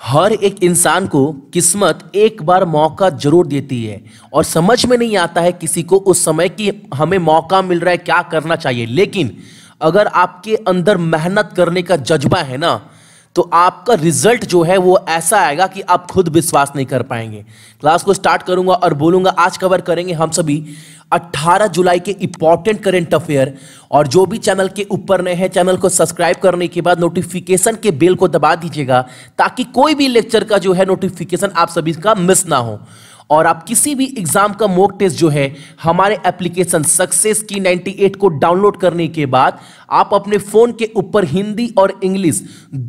हर एक इंसान को किस्मत एक बार मौका जरूर देती है और समझ में नहीं आता है किसी को उस समय कि हमें मौका मिल रहा है, क्या करना चाहिए। लेकिन अगर आपके अंदर मेहनत करने का जज्बा है ना, तो आपका रिजल्ट जो है वो ऐसा आएगा कि आप खुद विश्वास नहीं कर पाएंगे। क्लास को स्टार्ट करूंगा और बोलूंगा आज कवर करेंगे हम सभी 18 जुलाई के इंपॉर्टेंट करंट अफेयर। और जो भी चैनल के ऊपर नए हैं, चैनल को सब्सक्राइब करने के बाद नोटिफिकेशन के बेल को दबा दीजिएगा ताकि कोई भी लेक्चर का जो है नोटिफिकेशन आप सभी का मिस ना हो। और आप किसी भी एग्जाम का मॉक टेस्ट जो है हमारे एप्लीकेशन सक्सेस की 98 को डाउनलोड करने के बाद आप अपने फोन के ऊपर हिंदी और इंग्लिश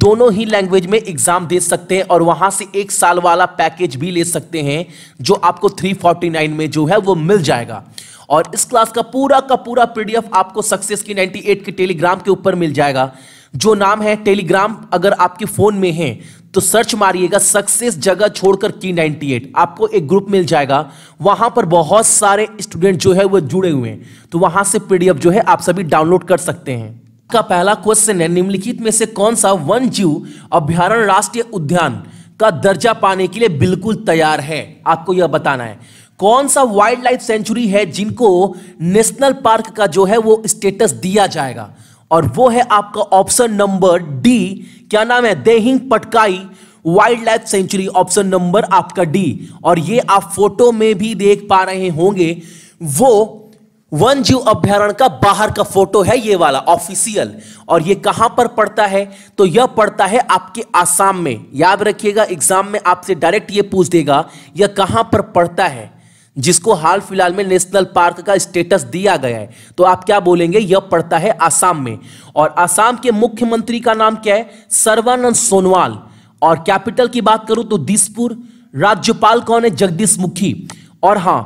दोनों ही लैंग्वेज में एग्जाम दे सकते हैं और वहां से 1 साल वाला पैकेज भी ले सकते हैं जो आपको 349 में जो है वो मिल जाएगा। और इस क्लास का पूरा पीडीएफ आपको सक्सेस की 98 के टेलीग्राम के ऊपर मिल जाएगा। जो नाम है टेलीग्राम, अगर आपके फोन में है तो सर्च मारिएगा सक्सेस जगह छोड़कर की 98, आपको एक ग्रुप मिल जाएगा। वहां पर बहुत सारे स्टूडेंट जो है वो जुड़े हुए हैं, तो वहां से पीडीएफ जो है आप सभी डाउनलोड कर सकते हैं। का पहला क्वेश्चन है, निम्नलिखित में से कौन सा वन जीव अभ्यारण्य राष्ट्रीय उद्यान का दर्जा पाने के लिए बिल्कुल तैयार है? आपको यह बताना है। कौन सा वाइल्ड लाइफ सेंचुरी है जिनको नेशनल पार्क का जो है वो स्टेटस दिया जाएगा? और वो है आपका ऑप्शन नंबर डी। क्या नाम है? Dehing Patkai wild life sanctuary, option number आपका डी। और ये आप फोटो में भी देख पा रहे होंगे, वो वन जीव अभ्यारण्य का बाहर का फोटो है ये वाला ऑफिशियल। और ये कहां पर पड़ता है? तो यह पड़ता है आपके आसाम में। याद रखिएगा, एग्जाम में आपसे डायरेक्ट ये पूछ देगा यह कहां पर पड़ता है, जिसको हाल फिलहाल में नेशनल पार्क का स्टेटस दिया गया है। तो आप क्या बोलेंगे? यह पड़ता है आसाम में। और आसाम के मुख्यमंत्री का नाम क्या है? सर्बानंद सोनोवाल। और कैपिटल की बात करूं तो दिसपुर। राज्यपाल कौन है? जगदीश मुखी। और हां,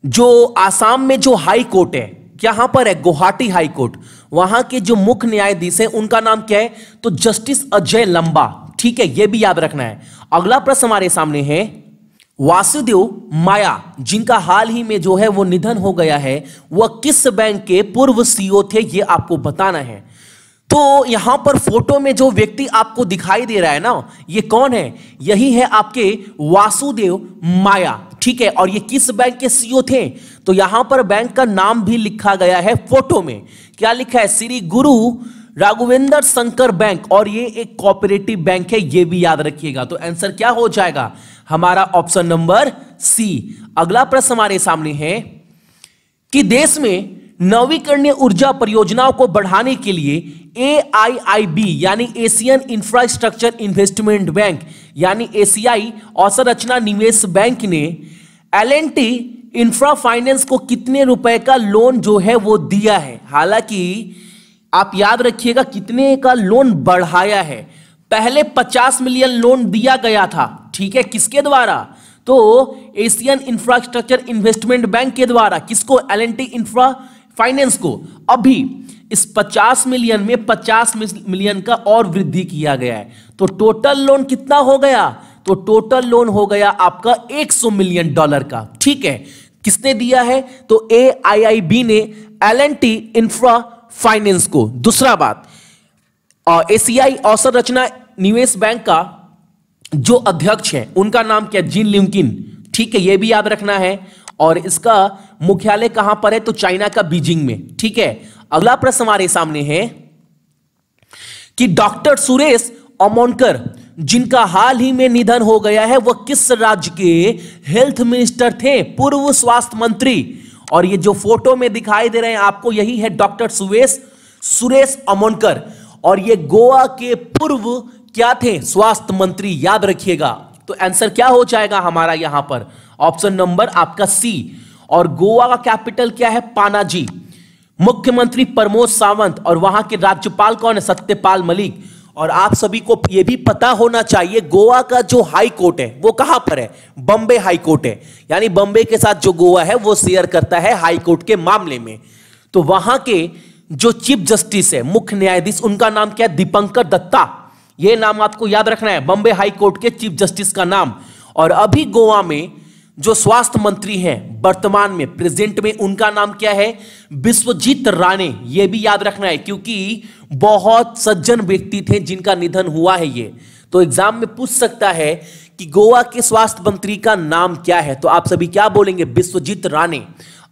जो आसाम में जो हाई कोर्ट है, कहां पर है? Guwahati high court. वहां के जो मुख्य न्यायाधीश है उनका नाम क्या है? तो जस्टिस अजय लंबा। ठीक है, यह भी याद रखना है। अगला प्रश्न हमारे सामने है, वासुदेव माया जिनका हाल ही में जो है वो निधन हो गया है, वह किस बैंक के पूर्व सीईओ थे? ये आपको बताना है। तो यहां पर फोटो में जो व्यक्ति आपको दिखाई दे रहा है ना, ये कौन है? यही है आपके वासुदेव माया। ठीक है, और ये किस बैंक के सीईओ थे? तो यहां पर बैंक का नाम भी लिखा गया है फोटो में। क्या लिखा है? श्री गुरु राघवेंद्र शंकर बैंक। और ये एक कोऑपरेटिव बैंक है, ये भी याद रखिएगा। तो आंसर क्या हो जाएगा हमारा? Option number C. अगला प्रश्न हमारे सामने है कि देश में नवीकरणीय ऊर्जा परियोजनाओं को बढ़ाने के लिए AIIB यानी एशियन इंफ्रास्ट्रक्चर इन्वेस्टमेंट बैंक यानी एशियाई अवसंरचना निवेश बैंक ने L&T इंफ्रा फाइनेंस को कितने रुपए का लोन जो है वो दिया है? हालांकि आप याद रखिएगा कितने का लोन बढ़ाया है। पहले 50 मिलियन लोन दिया गया था, ठीक है, किसके द्वारा? तो एशियन इंफ्रास्ट्रक्चर इन्वेस्टमेंट बैंक के द्वारा। किसको? L&T इंफ्रा फाइनेंस को। अभी इस 50 मिलियन में 50 मिलियन का और वृद्धि किया गया है, तो टोटल लोन कितना हो गया? तो टोटल लोन हो गया आपका $100 मिलियन का। ठीक है, किसने दिया है? तो AIIB ने L&T इंफ्रा फाइनेंस को। दूसरा बात, एशियाई अवसंरचना निवेश बैंक का जो अध्यक्ष है उनका नाम क्या? जिन लिंकिन। ठीक है, यह भी याद रखना है। और इसका मुख्यालय कहां पर है? तो चाइना का बीजिंग में। ठीक है, अगला प्रश्न हमारे सामने है कि डॉक्टर सुरेश अमोनकर जिनका हाल ही में निधन हो गया है, वह किस राज्य के हेल्थ मिनिस्टर थे? पूर्व स्वास्थ्य मंत्री। और ये जो फोटो में दिखाई दे रहे हैं आपको, यही है डॉक्टर सुरेश अमोनकर। और ये गोवा के पूर्व क्या थे? स्वास्थ्य मंत्री। याद रखिएगा। तो आंसर क्या हो जाएगा हमारा यहां पर? ऑप्शन नंबर आपका सी। और गोवा का कैपिटल क्या है? पानाजी। मुख्यमंत्री प्रमोद सावंत। और वहां के राज्यपाल कौन है? सत्यपाल मलिक। और आप सभी को यह भी पता होना चाहिए, गोवा का जो हाई कोर्ट है वो कहां पर है? बॉम्बे हाई कोर्ट है। यानी बॉम्बे के साथ जो गोवा है वो शेयर करता है हाई कोर्ट के मामले में। तो वहां के जो चीफ जस्टिस है, मुख्य न्यायाधीश, उनका नाम क्या है? दीपंकर दत्ता। यह नाम आपको याद रखना है, बॉम्बे हाई कोर्ट के चीफ जस्टिस का नाम। और अभी गोवा में जो स्वास्थ्य मंत्री हैं वर्तमान में, प्रेजेंट में, उनका नाम क्या है? विश्वजीत राणे। यह भी याद रखना है क्योंकि बहुत सज्जन व्यक्ति थे जिनका निधन हुआ है ये। तो एग्जाम में पूछ सकता है कि गोवा के स्वास्थ्य मंत्री का नाम क्या है, तो आप सभी क्या बोलेंगे? विश्वजीत राणे।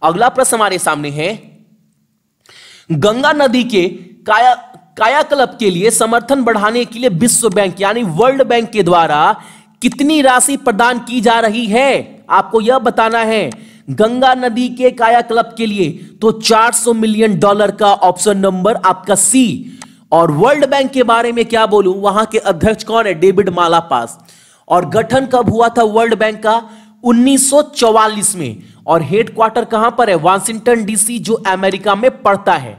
अगला प्रश्न हमारे सामने है, गंगा नदी के कायाकल्प के लिए समर्थन बढ़ाने के लिए विश्व बैंक यानी वर्ल्ड बैंक के द्वारा कितनी राशि प्रदान की जा रही है? आपको यह बताना है। गंगा नदी के कायाकल्प के लिए तो $400 मिलियन का, ऑप्शन नंबर आपका सी। और वर्ल्ड बैंक के बारे में क्या बोलूं, वहां के अध्यक्ष कौन है? David Malpass. और गठन कब हुआ था वर्ल्ड बैंक का? 1944 में। और हेडक्वार्टर कहां पर है? वाशिंगटन डीसी, जो अमेरिका में पड़ता है।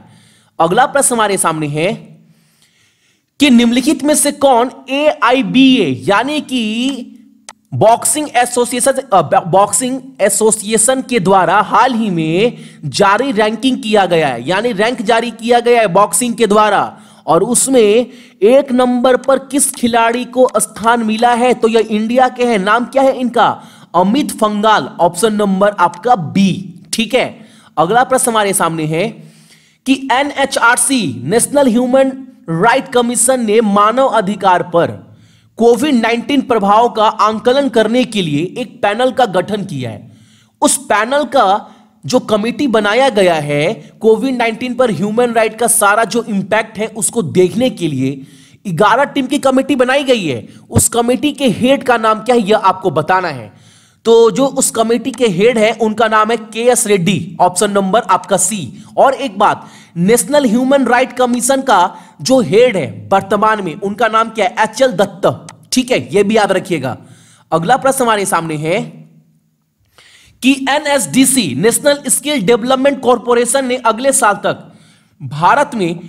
अगला प्रश्न हमारे सामने है कि निम्नलिखित में से कौन AIBA यानी कि बॉक्सिंग एसोसिएशन के द्वारा हाल ही में जारी रैंकिंग किया गया है, यानी रैंक जारी किया गया है बॉक्सिंग के द्वारा, और उसमें 1 नंबर पर किस खिलाड़ी को स्थान मिला है? तो यह इंडिया के हैं। नाम क्या है इनका? अमित पंघाल, ऑप्शन नंबर आपका बी। ठीक है। अगला प्रश्न हमारे सामने है कि NHRC national human right commission ने मानव अधिकार पर कोविड-19 प्रभाव का आंकलन करने के लिए एक पैनल का गठन किया है। उस पैनल का जो कमेटी बनाया गया है कोविड-19 पर ह्यूमन राइट का सारा जो इंपैक्ट है उसको देखने के लिए 11 टीम की कमेटी बनाई गई है। उस कमेटी के हेड का नाम क्या है यह आपको बताना है। तो जो उस कमेटी के हेड है उनका नाम है KS रेड्डी, ऑप्शन नंबर आपका सी। और एक बात, नेशनल ह्यूमन राइट कमीशन का जो हेड है वर्तमान में उनका नाम क्या है? HL दत्त। ठीक है, यह भी याद रखिएगा। अगला प्रश्न हमारे सामने है कि NSDC national skill development corporation ने अगले साल तक भारत में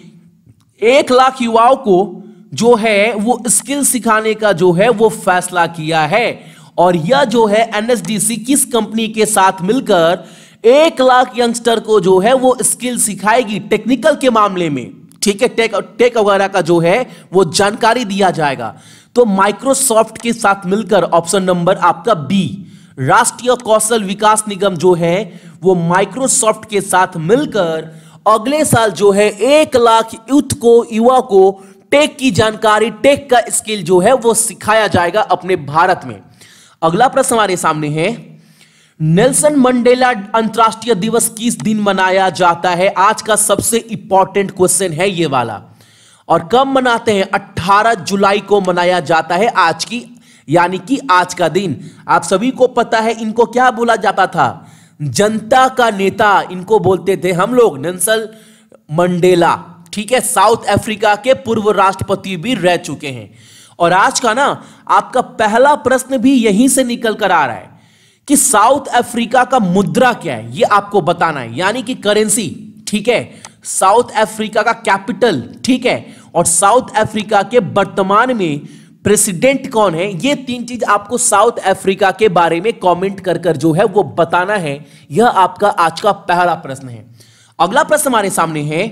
1 लाख युवाओं को जो है वो स्किल सिखाने का जो है वो फैसला किया है। और यह जो है NSDC किस कंपनी के साथ मिलकर 1 लाख यंगस्टर को जो है वो स्किल सिखाएगी टेक्निकल के मामले में। ठीक है, टेक वगैरह का जो है वो जानकारी दिया जाएगा। तो माइक्रोसॉफ्ट के साथ मिलकर, ऑप्शन नंबर आपका बी। राष्ट्रीय कौशल विकास निगम जो है वो माइक्रोसॉफ्ट के साथ मिलकर अगले साल जो है 1 लाख युवा को टेक की जानकारी, टेक का स्किल जो है वो सिखाया जाएगा अपने भारत में। अगला प्रश्न हमारे सामने है, नेल्सन मंडेला अंतर्राष्ट्रीय दिवस किस दिन मनाया जाता है? आज का सबसे इंपॉर्टेंट क्वेश्चन है ये वाला। और कब मनाते हैं? 18 जुलाई को मनाया जाता है, आज की यानी कि आज का दिन। आप सभी को पता है इनको क्या बोला जाता था? जनता का नेता इनको बोलते थे हम लोग, नेल्सन मंडेला। ठीक है, साउथ अफ्रीका के पूर्व राष्ट्रपति भी रह चुके हैं। और आज का ना आपका पहला प्रश्न भी यहीं से निकल कर आ रहा है कि साउथ अफ्रीका का मुद्रा क्या है, ये आपको बताना है, यानी कि करेंसी। ठीक है, साउथ अफ्रीका का कैपिटल। ठीक है, और साउथ अफ्रीका के वर्तमान में प्रेसिडेंट कौन है? ये 3 चीज आपको साउथ अफ्रीका के बारे में कमेंट कर कर जो है वो बताना है। यह आपका आज का पहला प्रश्न है। अगला प्रश्न हमारे सामने है,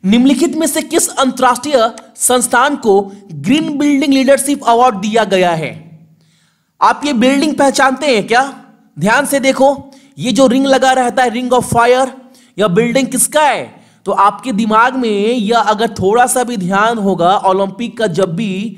निम्नलिखित में से किस अंतरराष्ट्रीय संस्थान को ग्रीन बिल्डिंग लीडरशिप अवार्ड दिया गया है? आप ये बिल्डिंग पहचानते हैं क्या? ध्यान से देखो, ये जो रिंग लगा रहता है, रिंग ऑफ फायर, यह बिल्डिंग किसका है? तो आपके दिमाग में यह अगर थोड़ा सा भी ध्यान होगा, ओलंपिक का जब भी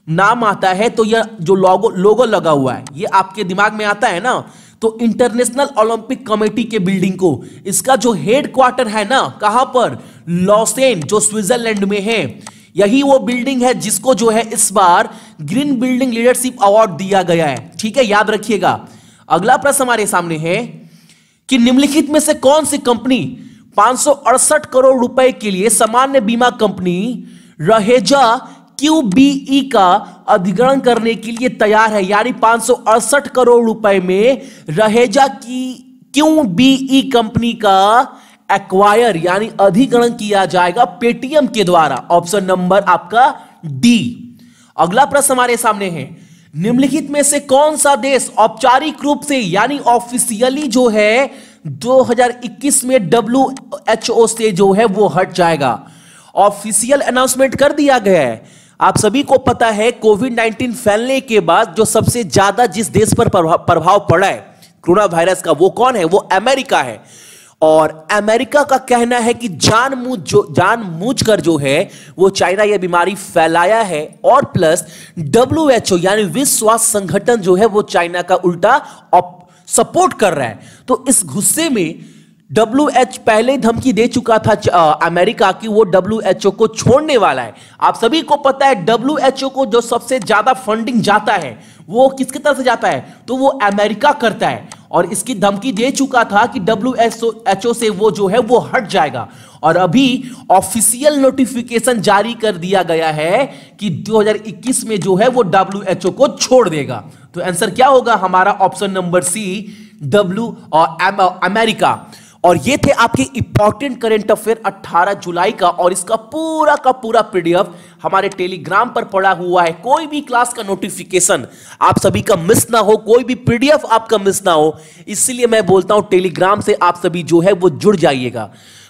नाम आता है तो यह जो लोगो लगा हुआ है ये आपके दिमाग में आता है ना। तो इंटरनेशनल ओलंपिक कमेटी के बिल्डिंग को, इसका जो हेड क्वार्टर है ना, कहां पर? लॉसेन, जो स्विट्जरलैंड में है। यही वो बिल्डिंग है जिसको जो है इस बार ग्रीन बिल्डिंग लीडरशिप अवार्ड दिया गया है। ठीक है, याद रखिएगा। अगला प्रश्न हमारे सामने है कि निम्नलिखित में से कौन सी कंपनी 568 करोड़ रुपए के लिए सामान्य बीमा कंपनी रहेजा QBE का अधिग्रहण करने के लिए तैयार है? यानी 568 करोड़ रुपए में रहेजा की QBE कंपनी का एक्वायर यानी अधिग्रहण किया जाएगा पेटीएम के द्वारा, ऑप्शन नंबर आपका डी। अगला प्रश्न हमारे सामने है, निम्नलिखित में से कौन सा देश औपचारिक रूप से यानी ऑफिशियली जो है 2021 में WHO से जो है वो हट जाएगा? ऑफिशियल अनाउंसमेंट कर दिया गया है। आप सभी को पता है कोविड-19 फैलने के बाद जो सबसे ज्यादा जिस देश पर प्रभाव पड़ा है कोरोना वायरस का, वो कौन है? वो अमेरिका है। और अमेरिका का कहना है कि जानबूझकर जो है वो चाइना यह बीमारी फैलाया है, और प्लस WHO यानी विश्व स्वास्थ्य संगठन जो है वो चाइना का उल्टा सपोर्ट कर रहा है। तो इस गुस्से में WHO पहले धमकी दे चुका था अमेरिका की वो WHO को छोड़ने वाला है। आप सभी को पता है WHO को जो सबसे ज्यादा फंडिंग जाता है वो किसकी तरफ से जाता है, तो वो अमेरिका करता है, और इसकी धमकी दे चुका था कि WHO से वो जो है वो हट जाएगा। और अभी ऑफिशियल नोटिफिकेशन जारी कर दिया गया है कि 2021 में जो है वो WHO को छोड़ देगा। तो आंसर क्या होगा हमारा? Option number C, America. और ये थे आपके इंपॉर्टेंट करंट अफेयर 18 जुलाई का, और इसका पूरा का पूरा पीडीएफ हमारे टेलीग्राम पर पड़ा हुआ है। कोई भी क्लास का नोटिफिकेशन आप सभी का मिस ना हो, कोई भी पीडीएफ आपका मिस ना हो, इसलिए मैं बोलता हूं टेलीग्राम से आप सभी जो है वो जुड़ जाइएगा।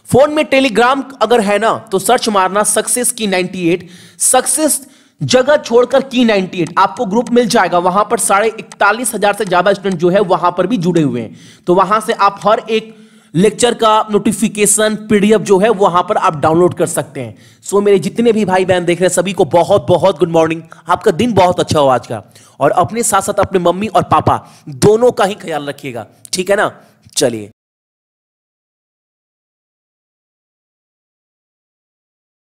फोन में टेलीग्राम अगर है ना तो सर्च मारना सक्सेस की 98, सक्सेस जगह छोड़कर की 98, आपको ग्रुप मिल जाएगा। वहां पर 41,500 से ज्यादा स्टूडेंट जो है वहां पर भी जुड़े हुए हैं। तो वहां से आप हर एक लेक्चर का नोटिफिकेशन पीडीएफ जो है वहां पर आप डाउनलोड कर सकते हैं। सो मेरे जितने भी भाई बहन देख रहे हैं सभी को बहुत बहुत गुड मॉर्निंग। आपका दिन बहुत अच्छा हो आज का, और अपने साथ साथ अपने मम्मी और पापा दोनों का ही ख्याल रखिएगा, ठीक है ना? चलिए।